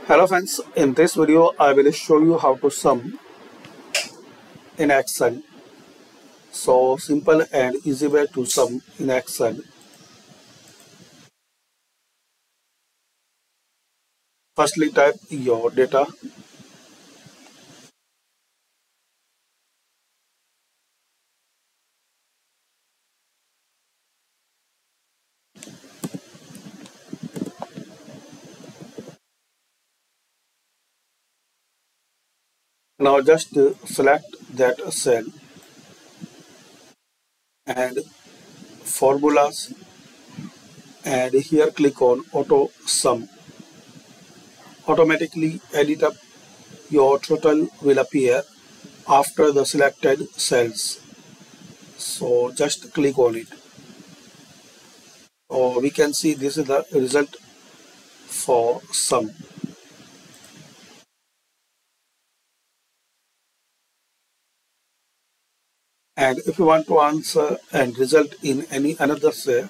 Hello friends, in this video I will show you how to sum in Excel. So simple and easy way to sum in Excel. Firstly type your data. Now just select that cell and formulas, and here click on auto sum. Automatically edit up your total will appear after the selected cells. So just click on it. So we can see this is the result for sum. And if you want to answer and result in any another cell,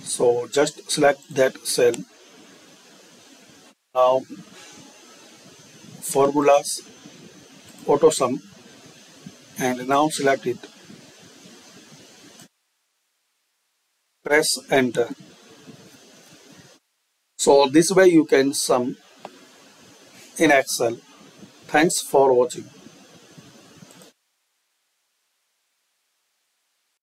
so just select that cell. Now formulas, auto sum, and now select it. Press enter. So this way you can sum in Excel. Thanks for watching.